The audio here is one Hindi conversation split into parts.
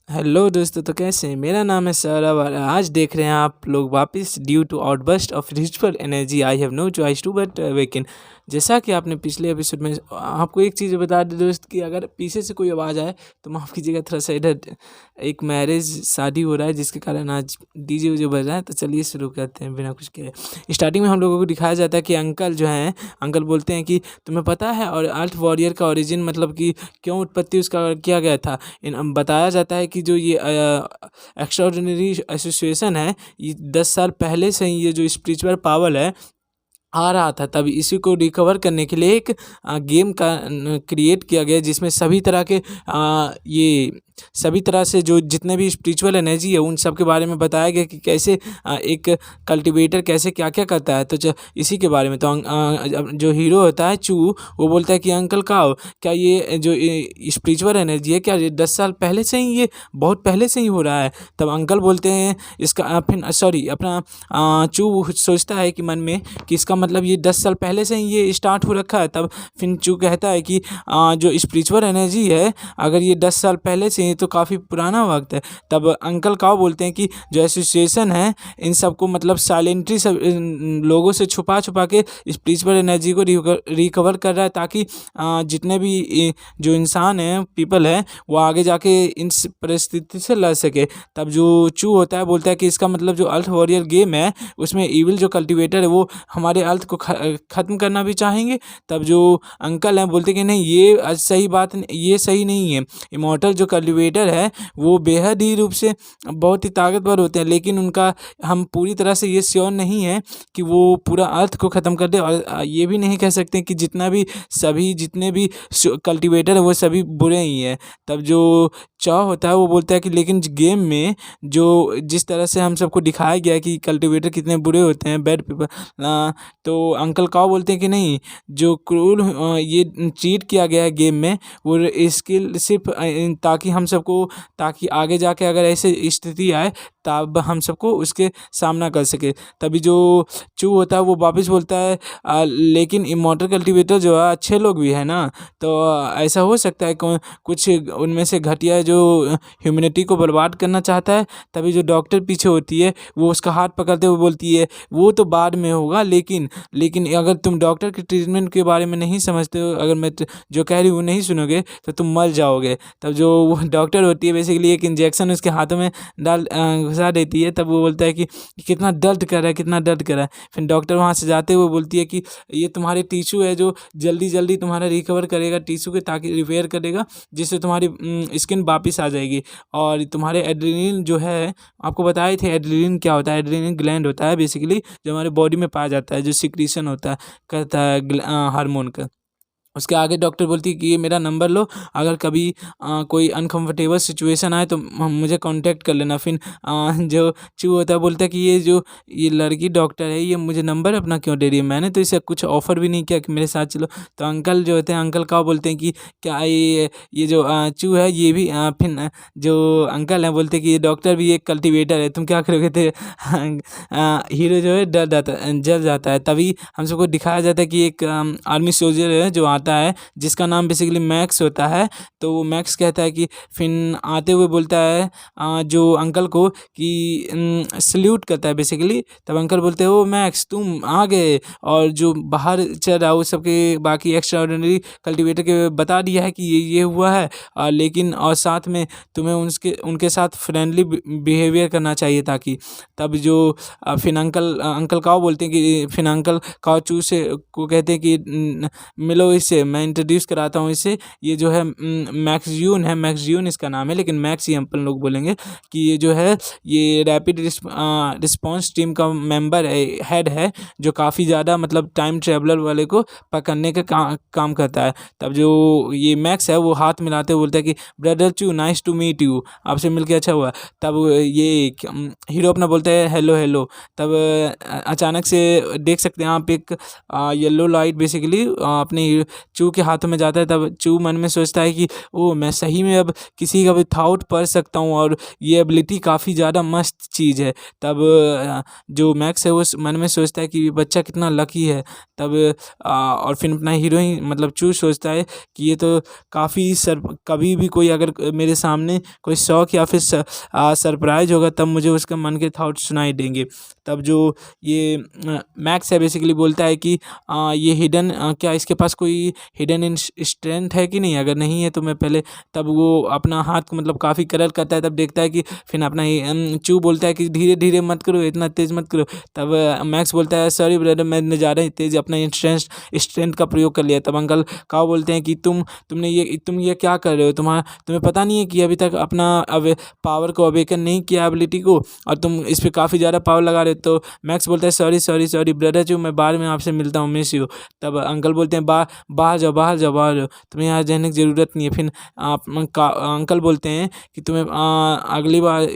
हेलो दोस्तों, तो कैसे हैं? मेरा नाम है सौरभ और आज देख रहे हैं आप लोग वापस due to outburst of ritual energy I have no choice to but awaken. जैसा कि आपने पिछले एपिसोड में आपको एक चीज़ बता दें दोस्त कि अगर पीछे से कोई आवाज़ आए तो माफ़ कीजिएगा, थोड़ा सा इधर एक मैरिज शादी हो रहा है जिसके कारण आज डीजे वीजे बज रहा है। तो चलिए शुरू करते हैं बिना कुछ कहे। स्टार्टिंग में हम लोगों को दिखाया जाता है कि अंकल जो हैं, अंकल बोलते हैं कि तुम्हें पता है और अर्थ वॉरियर का ओरिजिन मतलब कि क्यों उत्पत्ति उसका किया गया था। बताया जाता है कि जो ये एक्स्ट्राऑर्डिनरी एसोसिएशन है, ये 10 साल पहले से ही ये जो स्पिरिचुअल पावर है आ रहा था, तब इसी को रिकवर करने के लिए एक गेम का क्रिएट किया गया जिसमें सभी तरह के ये सभी तरह से जो जितने भी स्पिरिचुअल एनर्जी है उन सब के बारे में बताया गया कि कैसे एक कल्टीवेटर कैसे क्या क्या करता है। तो इसी के बारे में तो जो हीरो होता है चू, वो बोलता है कि अंकल काओ, क्या ये जो स्पिरिचुअल एनर्जी है क्या ये 10 साल पहले से ही, ये बहुत पहले से ही हो रहा है। तब अंकल बोलते हैं इसका फिर सॉरी अपना चू सोचता है कि मन में कि इसका मतलब ये 10 साल पहले से ही ये स्टार्ट हो रखा है। तब फिर चू कहता है कि जो स्पिरिचुअल एनर्जी है अगर ये 10 साल पहले से ही तो काफ़ी पुराना वक्त है। तब अंकल काओ बोलते हैं कि जो एसोसिएशन है इन सबको मतलब साइलेंटली सब इन लोगों से छुपा छुपा के स्पिरिचुअल एनर्जी को रिकवर कर रहा है, ताकि जितने भी जो इंसान हैं, पीपल है, वो आगे जाके इन परिस्थिति से लड़ सके। तब जो चू होता है बोलता है कि इसका मतलब जो अर्थ वॉरियर गेम है उसमें इविल जो कल्टीवेटर है वो हमारे अर्थ को ख़त्म करना भी चाहेंगे। तब जो अंकल हैं बोलते कि नहीं, ये सही बात, ये सही नहीं है। इमॉर्टल जो कल्टीवेटर है वो बेहद ही रूप से बहुत ही ताकतवर होते हैं, लेकिन उनका हम पूरी तरह से ये श्योर नहीं है कि वो पूरा अर्थ को ख़त्म कर दे। और ये भी नहीं कह सकते कि जितने भी कल्टीवेटर है वो सभी बुरे ही हैं। तब जो चौ होता है वो बोलता है कि लेकिन गेम में जो जिस तरह से हम सबको दिखाया गया है कि कल्टीवेटर कितने बुरे होते हैं, बैड पीपल, तो अंकल काओ बोलते हैं कि नहीं, जो क्रूल ये चीट किया गया है गेम में वो स्किल सिर्फ ताकि हम सबको, ताकि आगे जाके अगर ऐसे स्थिति आए तब हम सबको उसके सामना कर सके। तभी जो चू होता है वो वापस बोलता है लेकिन इमॉर्टल कल्टीवेटर जो है अच्छे लोग भी है ना, तो ऐसा हो सकता है कुछ उनमें से घटिया जो ह्यूमैनिटी को बर्बाद करना चाहता है। तभी जो डॉक्टर पीछे होती है वो उसका हाथ पकड़ते हुए बोलती है वो तो बाद में होगा, लेकिन अगर तुम डॉक्टर के ट्रीटमेंट के बारे में नहीं समझते हो, अगर मैं जो कह रही हूँ नहीं सुनोगे तो तुम मर जाओगे। तब जो वो डॉक्टर होती है बेसिकली एक इंजेक्शन उसके हाथों में डाल घुसा देती है। तब वो बोलता है कि कितना दर्द कर रहा है, कितना दर्द कर रहा है। फिर डॉक्टर वहाँ से जाते हुए बोलती है कि ये तुम्हारे टिश्यू है जो जल्दी जल्दी तुम्हारा रिकवर करेगा टिश्यू के, ताकि रिपेयर करेगा, जिससे तुम्हारी स्किन वापस आ जाएगी। और तुम्हारे एड्रेनलिन जो है, आपको बताए थे एड्रेनलिन क्या होता है। एड्रेनलिन ग्लैंड होता है बेसिकली जो हमारे बॉडी में पाया जाता है, जो सिक्रीशन होता है करता है हार्मोन का। उसके आगे डॉक्टर बोलती है कि ये मेरा नंबर लो, अगर कभी कोई अनकंफर्टेबल सिचुएशन आए तो मुझे कांटेक्ट कर लेना। फिर जो चू होता है बोलता है कि ये लड़की डॉक्टर है, ये मुझे नंबर अपना क्यों दे रही है, मैंने तो इसे कुछ ऑफ़र भी नहीं किया कि मेरे साथ चलो। तो अंकल जो होते हैं, अंकल का बोलते हैं कि क्या ये जो चू है ये भी फिर जो अंकल हैं बोलते हैं कि ये डॉक्टर भी एक कल्टिवेटर है, तुम क्या करोगे। तो हीरो जो है जल जाता है। तभी हम सबको दिखाया जाता है कि एक आर्मी सोल्जर है जो आता है, जिसका नाम बेसिकली मैक्स होता है। तो वो मैक्स कहता है कि फिर आते हुए बोलता है जो अंकल को कि सल्यूट करता है बेसिकली। तब अंकल बोलते हैं ओ मैक्स तुम आ गए, और जो बाहर चल रहा है वो सबके बाकी एक्स्ट्रा ऑर्डिनरी कल्टिवेटर के बता दिया है कि ये हुआ है, लेकिन और साथ में तुम्हें उनके साथ फ्रेंडली बिहेवियर करना चाहिए ताकि। तब जो फिर अंकल काओ बोलते हैं कि फिर अंकल काओ चू से को कहते हैं कि मिलो इससे, मैं इंट्रोड्यूस कराता हूँ इससे। ये जो है मैक्सयून है, मैक्सयून इसका नाम है, लेकिन मैक्स ही अपन लोग बोलेंगे कि ये जो है ये रैपिड रिस्पॉन्स टीम का मेंबर है, हेड है, जो काफ़ी ज़्यादा मतलब टाइम ट्रेवलर वाले को पकड़ने का काम करता है। तब जो ये मैक्स है वो हाथ मिलाते हुए बोलता है कि ब्रदर चू नाइस टू मीट यू, आपसे मिलकर अच्छा हुआ। तब ये हीरो अपना बोलता है हेलो हेलो। तब अचानक से देख सकते हैं आप एक येलो लाइट बेसिकली अपने चू के हाथों में जाता है तब चू मन में सोचता है कि ओ मैं सही में अब किसी का विथआउट पढ़ सकता हूँ और ये एबिलिटी काफ़ी ज़्यादा मस्त चीज़ है। तब जो मैक्स है वो मन में सोचता है कि ये बच्चा कितना लकी है। तब और फिर अपना हीरोइन मतलब चू सोचता है कि ये तो काफ़ी कभी भी कोई अगर मेरे सामने कोई शौक या फिर सरप्राइज होगा तब मुझे उसका मन के थॉट सुनाई देंगे। तब जो ये मैक्स है बेसिकली बोलता है कि ये हिडन क्या इसके पास कोई हिडन इन स्ट्रेंथ है कि नहीं, अगर नहीं है तो मैं पहले। तब वो अपना हाथ को मतलब काफ़ी करल करता है, तब देखता है कि फिर अपना चू बोलता है कि धीरे धीरे मत करो, इतना तेज़ मत करो। तब मैक्स बोलता है सॉरी ब्रदर मैंने ज़्यादा ही तेज़ अपना स्ट्रेंथ का प्रयोग कर लिया। तब अंकल काव बोलते हैं कि तुम ये क्या कर रहे हो, तुम्हें पता नहीं है कि अभी तक अपना पावर को अवेकन नहीं किया एबिलिटी को और तुम इस पर काफ़ी ज़्यादा पावर लगा रहे हो। तो मैक्स बोलता है सॉरी सॉरी सॉरी ब्रदर जो मैं बाद में आपसे मिलता हूँ, मिस यू। तब अंकल बोलते हैं बाहर जाओ बाहर जाओ बाहर जाओ, तुम्हें यहाँ रहने की ज़रूरत नहीं है। फिर अंकल बोलते हैं कि तुम्हें अगली बार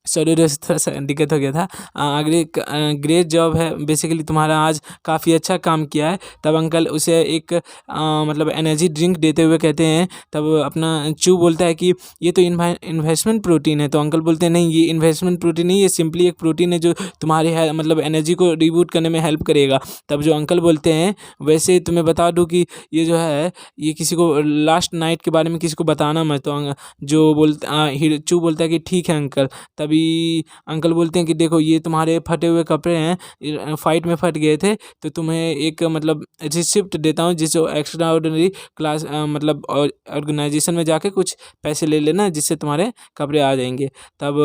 सॉरी दोस्त थोड़ा सा दिक्कत हो गया था। अगली ग्रेट जॉब है बेसिकली, तुम्हारा आज काफ़ी अच्छा काम किया है। तब अंकल उसे एक मतलब एनर्जी ड्रिंक देते हुए कहते हैं। तब अपना चू बोलता है कि ये तो इन्वेस्टमेंट प्रोटीन है। तो अंकल बोलते हैं नहीं ये इन्वेस्टमेंट प्रोटीन नहीं, ये सिंपली एक प्रोटीन है जो तुम्हारे मतलब एनर्जी को रिबूट करने में हेल्प करेगा। तब जो अंकल बोलते हैं वैसे तुम्हें बता दूँ कि ये जो है ये किसी को लास्ट नाइट के बारे में किसी को बताना मत। तो जो चू बोलता है कि ठीक है अंकल। तभी अंकल बोलते हैं कि देखो ये तुम्हारे फटे हुए कपड़े हैं, फाइट में फट गए थे, तो तुम्हें एक मतलब रिसिप्ट देता हूँ जिससे एक्स्ट्रा ऑर्डिनरी क्लास मतलब ऑर्गेनाइजेशन में जाके कुछ पैसे ले लेना जिससे तुम्हारे कपड़े आ जाएंगे। तब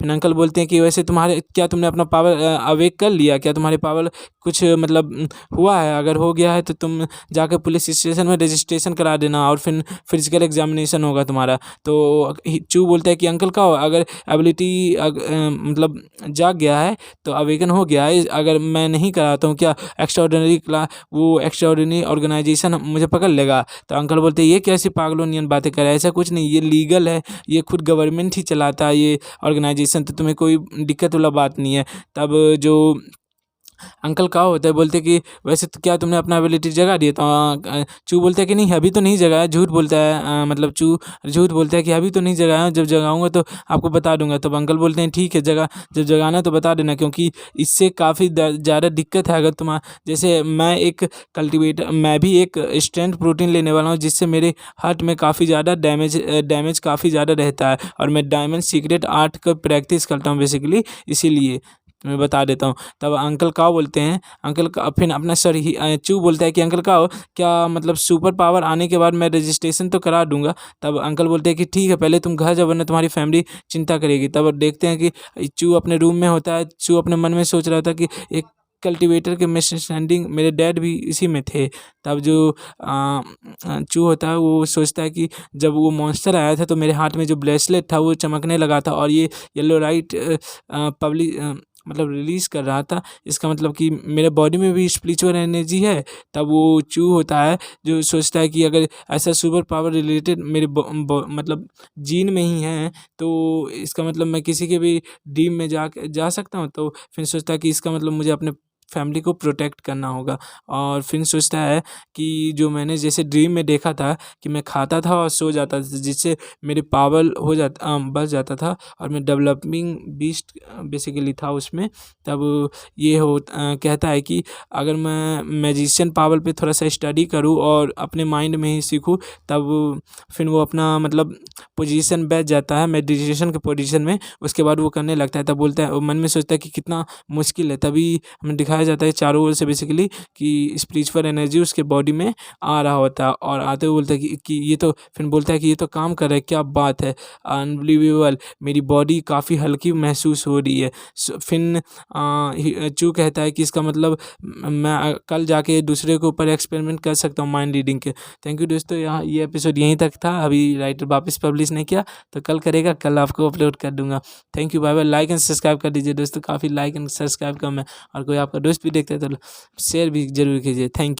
फिर अंकल बोलते हैं कि वैसे क्या तुमने अपना पावर अवेक कर लिया, क्या तुम्हारे पावर कुछ मतलब हुआ है, अगर हो गया है तो तुम जाकर पुलिस स्टेशन में रजिस्ट्रेशन करा देना और फिर फिजिकल एग्जामिनेशन होगा तुम्हारा। तो चू बोलता है कि अंकल का अगर एबिलिटी मतलब जाग गया है तो अवेकन हो गया है, अगर मैं नहीं कराता हूँ क्या एक्स्ट्रा ऑर्डिनरी ऑर्गेनाइजेशन मुझे पकड़ लेगा। तो अंकल बोलते हैं ये कैसी पागलोनियन बातें कर रहा है, ऐसा कुछ नहीं, ये लीगल है, ये खुद गवर्नमेंट ही चलाता है ये ऑर्गेनाइजेशन, तो तुम्हें कोई दिक्कत वाला बात नहीं है। तब जो अंकल का होता है बोलते कि वैसे तो क्या तुमने अपना एबिलिटी जगा दिया। तो चू बोलता है कि नहीं अभी तो नहीं जगाया, झूठ बोलता है मतलब चू झूठ बोलता है कि अभी तो नहीं जगाया, जब जगाऊंगा तो आपको बता दूंगा। तब अंकल बोलते हैं ठीक है जब जगाना तो बता देना, क्योंकि इससे काफ़ी ज़्यादा दिक्कत है। अगर जैसे मैं भी एक स्ट्रेंथ प्रोटीन लेने वाला हूँ जिससे मेरे हार्ट में काफ़ी ज़्यादा डैमेज काफ़ी ज़्यादा रहता है और मैं डायमंड सीक्रेट आर्ट का प्रैक्टिस करता हूँ बेसिकली, इसीलिए मैं बता देता हूँ। तब अंकल काव बोलते हैं फिर अपना चू बोलता है कि अंकल काव क्या मतलब सुपर पावर आने के बाद मैं रजिस्ट्रेशन तो करा दूंगा। तब अंकल बोलते हैं कि ठीक है पहले तुम घर जाओ वरना तुम्हारी फैमिली चिंता करेगी। तब देखते हैं कि चू अपने रूम में होता है, चू अपने मन में सोच रहा था कि एक कल्टीवेटर के मिसअंडरस्टैंडिंग मेरे डैड भी इसी में थे। तब जो चू होता है वो सोचता है कि जब वो मॉन्स्टर आया था तो मेरे हाथ में जो ब्रेसलेट था वो चमकने लगा था और ये येलो लाइट मतलब रिलीज़ कर रहा था, इसका मतलब कि मेरे बॉडी में भी स्पिरिचुअल एनर्जी है। तब वो चू होता है जो सोचता है कि अगर ऐसा सुपर पावर रिलेटेड मेरे मतलब जीन में ही है तो इसका मतलब मैं किसी के भी ड्रीम में जा सकता हूँ। तो फिर सोचता है कि इसका मतलब मुझे अपने फैमिली को प्रोटेक्ट करना होगा। और फिर सोचता है कि जो मैंने जैसे ड्रीम में देखा था कि मैं खाता था और सो जाता था जिससे मेरी पावर बढ़ जाता था और मैं डेवलपिंग बीस्ट बेसिकली था उसमें। तब ये कहता है कि अगर मैं मैजिशियन पावर पे थोड़ा सा स्टडी करूँ और अपने माइंड में ही सीखूँ तब फिर वो अपना मतलब पोजीशन बैठ जाता है मेडिटेशन के पोजीशन में, उसके बाद वो करने लगता है। तब बोलता है मन में सोचता है कि कितना मुश्किल है। तभी हमें दिखाया जाता है चारों ओर से बेसिकली कि स्पिरिचुअल एनर्जी उसके बॉडी में आ रहा होता है और आते हुए बोलता है कि ये तो फिर बोलता है कि ये तो काम कर रहा है, क्या बात है, अनबिलीवेबल, मेरी बॉडी काफ़ी हल्की महसूस हो रही है। फिर चू कहता है कि इसका मतलब मैं कल जाके दूसरे के ऊपर एक्सपेरिमेंट कर सकता हूँ माइंड रीडिंग के। थैंक यू दोस्तों, यहाँ ये एपिसोड यहीं तक था, अभी राइटर वापस पब्लिश नहीं किया तो कल करेगा, कल आपको अपलोड कर दूंगा। Thank you, bye bye. Like and subscribe कर दीजिए दोस्तों, काफ़ी लाइक एंड सब्सक्राइब कम है और कोई आपका दोस्त भी देखता है तो शेयर भी जरूर कीजिए। Thank you.